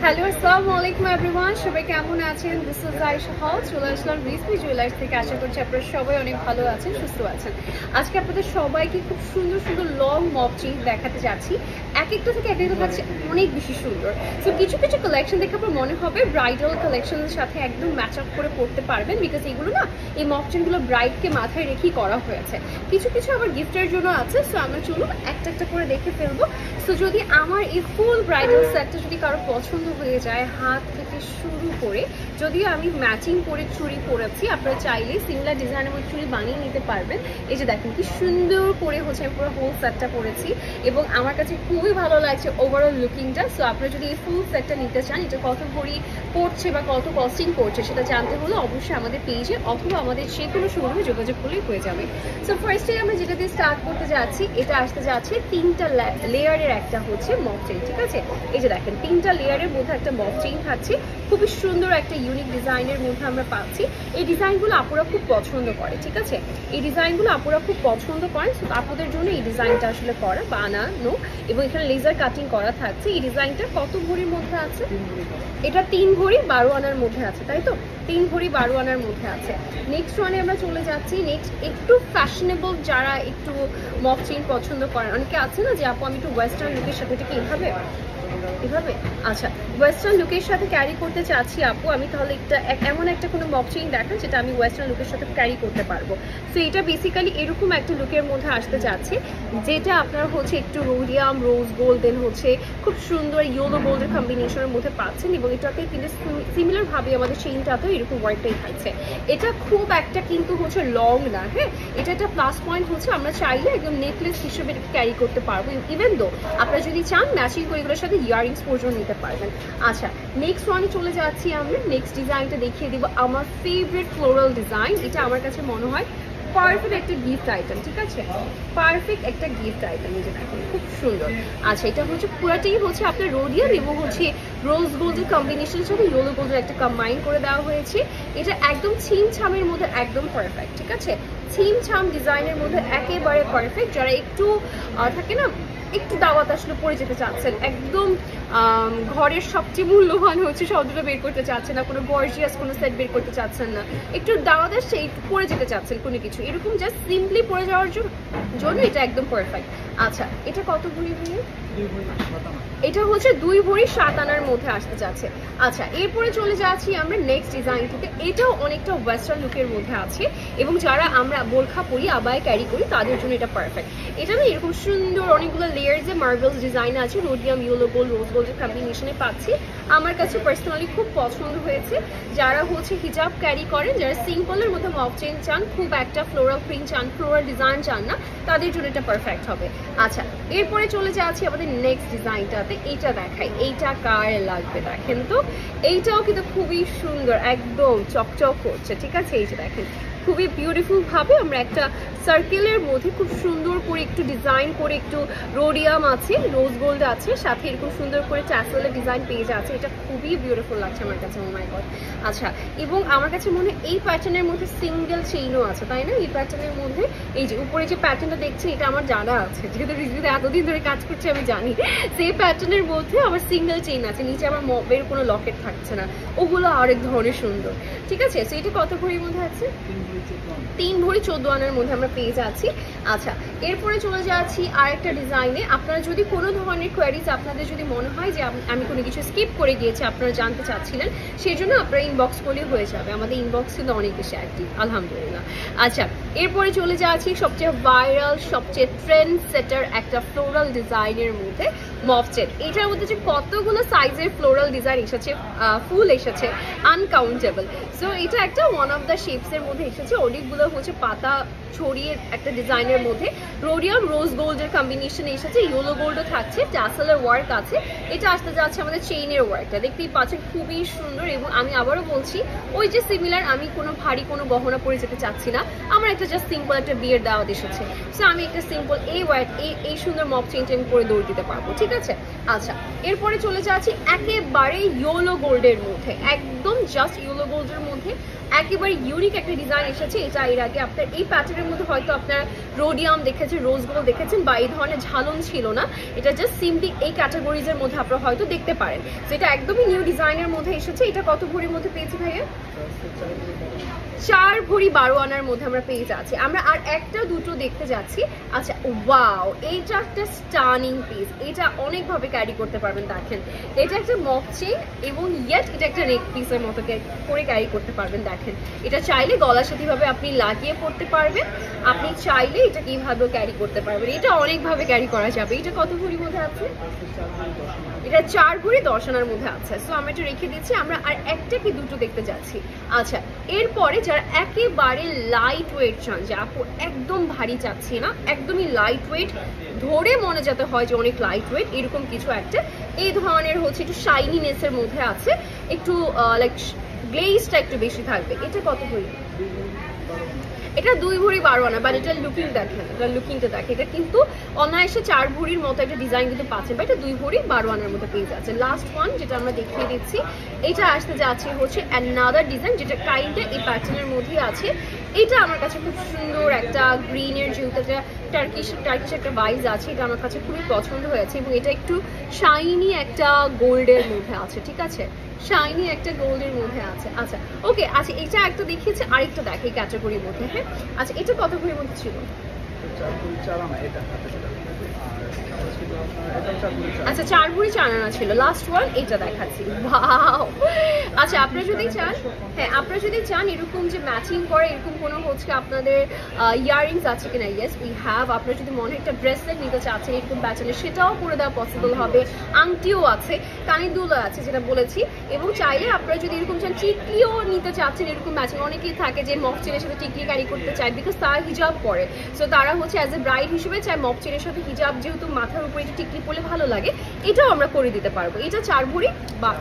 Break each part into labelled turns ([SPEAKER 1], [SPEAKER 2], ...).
[SPEAKER 1] Hello আসসালামু আলাইকুম everyone, সবাই কেমন আছেন? দিস ইজ আয়েশা হল, চলে আসলাম রিজভি জুয়েলার্স থেকে। আশা করছি আপনারা সবাই অনেক ভালো আছেন, সুস্থ আছেন। আজকে আপনাদের সবাইকে খুব সুন্দর সুন্দর লং মপ চেইন দেখাতে যাচ্ছি। এক একটা থেকে এক একটা থাকছে অনেক বেশি সুন্দর। সো কিছু কিছু কালেকশন দেখে আপনার মনে হবে ব্রাইডাল কালেকশনের সাথে একদম ম্যাচ আপ করে পড়তে পারবেন, বিকজ এগুলো না, এই মপ চেইনগুলো ব্রাইডকে মাথায় রেখেই করা হয়েছে। কিছু কিছু আবার গিফটের জন্য আছে। সো আমরা চলুন একটা একটা করে দেখে ফেলবো। সো যদি আমার এই ফুল ব্রাইডাল সেটটা যদি কারো পছন্দ হয়ে যায়, হাত থেকে শুরু করে, যদিও আমি ম্যাচিং করে চুড়ি পরেছি, আপনারা চাইলে সিমিলার ডিজাইনের মধ্যে চুড়ি বানিয়ে নিতে পারবেন। এই যে দেখেন কি সুন্দর করে হচ্ছে আমি পুরো হোল সেটটা পরেছি এবং আমার কাছে খুবই ভালো লাগছে ওভারঅল লুকিংটা। সো আপনারা যদি এই ফুল সেটটা নিতে চান, এটা কত ভরি পড়ছে বা কত কস্টিং পড়ছে সেটা জানতে হলে অবশ্যই আমাদের পেজে অথবা আমাদের যে কোনো শোরুমে যোগাযোগ করলেই হয়ে যাবে। সো ফার্স্টে আমরা যেটা দিয়ে স্টার্ট করতে যাচ্ছি, এটা আসতে যাচ্ছে 3টা লেয়ারের একটা হচ্ছে মপ চেইন। ঠিক আছে, এই যে দেখেন 3টা লেয়ারের মধ্যে একটা মপ চেইন থাকছে, খুবই সুন্দর একটা ইউনিক ডিজাইনের মধ্যে আমরা পাচ্ছি। এই ডিজাইনগুলো আপুরা খুব পছন্দ করে। ঠিক আছে, এই ডিজাইনগুলো আপুরা খুব পছন্দ করেন। আপুদের জন্য এই ডিজাইনটা আসলে করা বানানো এবং এখানে লেজার কাটিং করা থাকছে। এই ডিজাইনটা কত ভরির মধ্যে আছে? এটা 3 ভরি 12 আনার মধ্যে আছে, তাই তো? 3 ভরি 12 আনার মধ্যে আছে। নেক্সট ওয়ানে আমরা চলে যাচ্ছি। নেক্সট একটু ফ্যাশনেবল, যারা একটু মপ চেইন পছন্দ করেন, অনেকে আছে না যে আপু আমি একটু ওয়েস্টার্ন লুকের সাথে, এটা কি এভাবে এভাবে আচ্ছা, ওয়েস্টার্ন লুকের সাথে ক্যারি করতে চাচ্ছি আপু, আমি তাহলে এমন একটা কোনো মপ চেইন দেখান যেটা আমি ওয়েস্টার্ন লুকের সাথে ক্যারি করতে পারবো। সো এটা বেসিক্যালি এরকম একটা লুকের মধ্যে আসতে যাচ্ছে, যেটা আপনারা হচ্ছে একটু রোডিয়াম, রোজ গোল্ড, দেন হচ্ছে খুব সুন্দর ইয়েলো গোল্ডের কম্বিনেশনের মধ্যে পাচ্ছেন এবং এটাতে কিন্তু সিমিলারভাবে আমাদের চেইনটাতেও এরকম ওয়ার্কটাই থাকছে। এটা খুব একটা কিন্তু হচ্ছে লং না, হ্যাঁ, এটা একটা প্লাস পয়েন্ট হচ্ছে আমরা চাইলে একদম নেকলেস হিসেবে ক্যারি করতে পারবো। ইভেন দো আপনারা যদি চান ম্যাচিং করে এগুলোর সাথে ইয়ারিংস পর্যন্ত নিতে পারবেন। আচ্ছা, নেক্সট ওয়ানে চলে যাচ্ছি আমরা। নেক্সট ডিজাইনটা দেখিয়ে দিব আমার ফেভারিট ফ্লোরাল ডিজাইন। এটা আমার কাছে মনে হয় পারফেক্ট একটা গিফট আইটেম। ঠিক আছে, পারফেক্ট একটা গিফট আইটেম, এই যে দেখুন খুব সুন্দর। আচ্ছা, এটা হচ্ছে পুরাটাই হচ্ছে আপনার রোডিয়াম এবং হচ্ছে রোজ গোল্ডের কম্বিনেশনের সাথে ইয়েলো গোল্ডের একটা কম্বাইন করে দেওয়া হয়েছে। এটা একদম ছিম ছামের মধ্যে একদম পারফেক্ট। ঠিক আছে, ছিম ছাম ডিজাইনের মধ্যে একেবারে পারফেক্ট। যারা একটু থাকে না, একটু দাওয়াত আসলে পরে যেতে চাচ্ছেন, একদম ঘরের সবচেয়ে মূল্যবান হচ্ছে শব্দটা বের করতে চাচ্ছেন না, কোনো গর্জিয়াস কোনো সেট বের করতে চাচ্ছেন না, একটু দাওয়াত আসছে একটু পরে যেতে চাচ্ছেন কোনো কিছু, এরকম জাস্ট সিম্পলি পরে যাওয়ার জন্য এটা একদম পারফেক্ট। আচ্ছা, এটা কত ভরি ভরি? এটা হচ্ছে 2 ভরি 7 আনার মধ্যে আসতে যাচ্ছে। আচ্ছা, এরপরে চলে যাচ্ছি আমরা নেক্সট ডিজাইনটিতে। এটাও অনেকটা ওয়েস্টার্ন লুকের মধ্যে আছে এবং যারা আমরা বোরখা পরি, আবায় ক্যারি করি, তাদের জন্য এটা পারফেক্ট। এটা না এরকম সুন্দর অনেকগুলো লেয়ার্সে মার্বেলস ডিজাইন আছে, রোডিয়াম, ইয়েলো গোল্ড, রোজ গোল্ডের কম্বিনেশনে পাচ্ছি। আমার কাছে পার্সোনালি খুব পছন্দ হয়েছে। যারা হচ্ছে হিজাব ক্যারি করেন, যারা সিম্পলের মধ্যে মপ চেইন চান, খুব একটা ফ্লোরাল প্রিন্ট চান, ফ্লোরাল ডিজাইন চান না, তাদের জন্য এটা পারফেক্ট হবে। আচ্ছা, এরপরে চলে যাচ্ছি আমাদের নেক্সট ডিজাইনটাতে। এইটা দেখাই, এইটা কার লাগবে দেখেন তো। এইটাও কিন্তু খুবই সুন্দর, একদম চকচক করছে। ঠিক আছে, এই যে দেখেন খুবই বিউটিফুল ভাবে আমরা একটা সার্কেলের মধ্যে খুব সুন্দর করে একটু ডিজাইন করে, একটু রোডিয়াম আছে, রোজ গোল্ড আছে, সাথে এরকম সুন্দর করে ট্যাসেলের ডিজাইন পেজ আছে। এটা খুবই বিউটিফুল লাগছে আমার কাছে, ও মাই গড। আচ্ছা, এবং আমার কাছে মনে হয় এই প্যাটার্নের মধ্যে সিঙ্গেল চেইনও আছে, তাই না? এই প্যাটার্নের মধ্যে এই যে উপরে যে প্যাটার্নটা দেখছি, এটা আমার জানা আছে, যেহেতু রিভিউতে এতদিন ধরে কাজ করছি আমি জানি। সেই প্যাটার্নের মধ্যে আমার সিঙ্গেল চেইন আছে, নিচে আমার মবের কোনো লকেট থাকছে না, ওগুলো আরেক ধরনের সুন্দর। ঠিক আছে, সো এটা কত ভরির মধ্যে আছে? 3 ভরি 14 আনার মধ্যে আমরা পেয়ে যাচ্ছি। আচ্ছা, এরপরে চলে যাচ্ছি আরেকটা ডিজাইনে। আপনারা যদি কোনো ধরনের কোয়ারিজ, আপনাদের যদি মনে হয় যে আমি কোনো কিছু স্কিপ করে গিয়েছি, আপনারা জানতে চাচ্ছিলেন, সেই জন্য আপনারা ইনবক্স করলেই হয়ে যাবে। আমাদের ইনবক্স কিন্তু অনেক বেশি অ্যাক্টিভ, আলহামদুলিল্লাহ। আচ্ছা, এরপরে চলে যাচ্ছি সবচেয়ে ভাইরাল, সবচেয়ে ট্রেন্ড সেটার একটা ফ্লোরাল ডিজাইনের মধ্যে মপ চেইন। এটার মধ্যে যে কতগুলো সাইজের ফ্লোরাল ডিজাইন এসেছে, ফুল এসেছে, আনকাউন্টেবল। সো এটা একটা ওয়ান অফ দ্য শেপসের মধ্যে এসেছে, অনেকগুলো হচ্ছে পাতা ছড়িয়ে একটা ডিজাইনের মধ্যে রোডিয়াম, রোজ গোল্ডের কম্বিনেশন এসেছে, ইয়েলো গোল্ডও থাকছে, ট্যাসেলের ওয়ার্ক আছে। এটা আসতে যাচ্ছে আমাদের চেইনের ওয়ার্কটা, দেখতেই পাচ্ছেন খুবই সুন্দর। এবং আমি আবারও বলছি, ওই যে সিমিলার, আমি কোনো ভারী কোনো গহনা পরে যেতে চাচ্ছি না, আমার একটা জাস্ট সিম্পল একটা বিয়ের দাওয়াত এসেছে, সো আমি একটা সিম্পল এই সুন্দর মক চেইনটা আমি পরে দৌড় দিতে পারবো, ঠিক আছে। আচ্ছা, এরপরে চলে যাচ্ছি একেবারে ইয়েলো গোল্ডের মধ্যে, একদম জাস্ট ইয়েলো গোল্ডের মধ্যে একেবারে ইউনিক একটা ডিজাইন এসেছে। এটা এর আগে আপনার এই প্যাটার্নের মধ্যে হয়তো আপনার রোডিয়াম দেখেছেন, রোজ গোল্ড দেখেছেন, বা এই ধরনের ঝালন ছিল না, এটা জাস্ট সিম্পলি এই ক্যাটাগরিজের মধ্যে আপনারা হয়তো দেখতে পারেন। তো এটা একদমই নিউ ডিজাইনের মধ্যে এসেছে। এটা কত ভরির মধ্যে পেয়েছি ভাইয়া? 4 ভরি 12 আনার মধ্যে আমরা পেয়ে যাচ্ছি। আমরা আর একটা দুটো দেখতে যাচ্ছি। আচ্ছা, ওয়াও, এইটা একটা স্টানিং পিস, এটা অনেকভাবে ক্যারি করতে পারবেন। দেখেন এটা একটা মক চেইন এবং ইয়েট এটা একটা নেক পিসের মতো করে ক্যারি করতে পারবেন। দেখেন এটা চাইলে গলার সাথে ভাবে আপনি লাগিয়ে পড়তে পারবেন, আপনি চাইলে এটা কিভাবেও ক্যারি করতে পারবেন, এটা অনেকভাবে ক্যারি করা যাবে। এটা কত ভরির মধ্যে আছে? এটা 4 ভরি 10 আনার মধ্যে আছে। সো আমরা এটা রেখে দিচ্ছি। আমরা আর একটা কি দুটো দেখতে যাচ্ছি। আচ্ছা, এরপরে যারা একেবারে লাইট ওয়েট চান, যে আপু একদম ভারী চাচ্ছি না, একদমই লাইট ওয়েট, ধরে মনে যাতে হয় যে অনেক লাইট ওয়েট, এরকম কিছু একটা এই ধরনের হচ্ছে একটু শাইনিনেসের মধ্যে আছে, একটু লাইক গ্লেজটা একটু বেশি থাকবে। এটা কত ভরি? এটা 2 ভরি 12 আনা, বাট এটা লুকিং দেখেন, এটা লুকিংটা দেখেন, এটা কিন্তু অনায়াসে 4 ভরির মতো একটা ডিজাইন কিন্তু পাচ্ছেন, বা এটা 2 ভরি 12 আনার মতো পেয়ে যাচ্ছে। লাস্ট ওয়ান যেটা আমরা দেখিয়ে দিচ্ছি, এটা আসতে যাচ্ছে হচ্ছে অ্যানাদার ডিজাইন, যেটা কাইন্ডটা এই প্যাটার্নের মধ্যেই আছে। এটা আমার কাছে খুব সুন্দর একটা গ্রিনের, যেহেতু একটা টার্কিশ একটা ভাইবস আছে, এটা আমার কাছে খুবই পছন্দ হয়েছে। এবং এটা একটু শাইনি একটা গোল্ডের মধ্যে আছে, ঠিক আছে, শাইনি একটা গোল্ডের মধ্যে আছে। আচ্ছা, ওকে, আচ্ছা এটা একটা দেখিয়েছে, আরেকটা দেখে ক্যাটাগরির মধ্যে। হ্যাঁ, আচ্ছা এটা কত ভরির মধ্যে ছিল? আচ্ছা 4 ভরি 4 আনা ছিল। লাস্ট ওয়ান এটা দেখাচ্ছি। ওয়াও, আচ্ছা আপনারা যদি চান, হ্যাঁ আপনারা যদি চান এরকম যে ম্যাচিং করে এরকম কোনো হচ্ছে আপনাদের ইয়াররিংস আছে কিনা, ইয়েস উই হ্যাভ। আপনারা যদি মনে একটা ব্রেসলেট নিতে চাচ্ছেন এরকম প্যাটার্নের, সেটাও করে দেওয়া পসিবল হবে। আংটিও আছে, কানের দুলও আছে যেটা বলেছি, এবং চাইলে আপনারা যদি এরকম চান টিকলিও নিতে চাচ্ছেন এরকম ম্যাচিং, অনেকেই থাকে যে মক চেনের সাথে টিকলি ক্যারি করতে চায়, বিকজ তারা হিজাব পরে, সো তারা হচ্ছে অ্যাজ এ ব্রাইড হিসেবে চায় মক চেনের সাথে হিজাব, যেহেতু মাথার উপরে যে টিকলি পরলে ভালো লাগে, এটাও আমরা করে দিতে পারবো। এটা 4 ভরি বা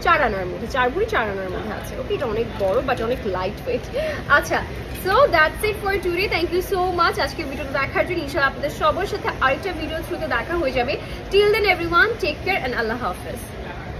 [SPEAKER 1] 4 আনার মধ্যে, 4 ভরি 4 আনার মধ্যে আছে। ওকে, এটা অনেক বড় বাট অনেক লাইট ওয়েট। আচ্ছা, so that's it for today. Thank you so much আজকে ভিডিওটা দেখার জন্য। ইনশাআল্লাহ আপনাদের সবার সাথে আরেকটা ভিডিও থ্রুতে দেখা হয়ে যাবে। Till then everyone, take care and আল্লাহ হাফেজ।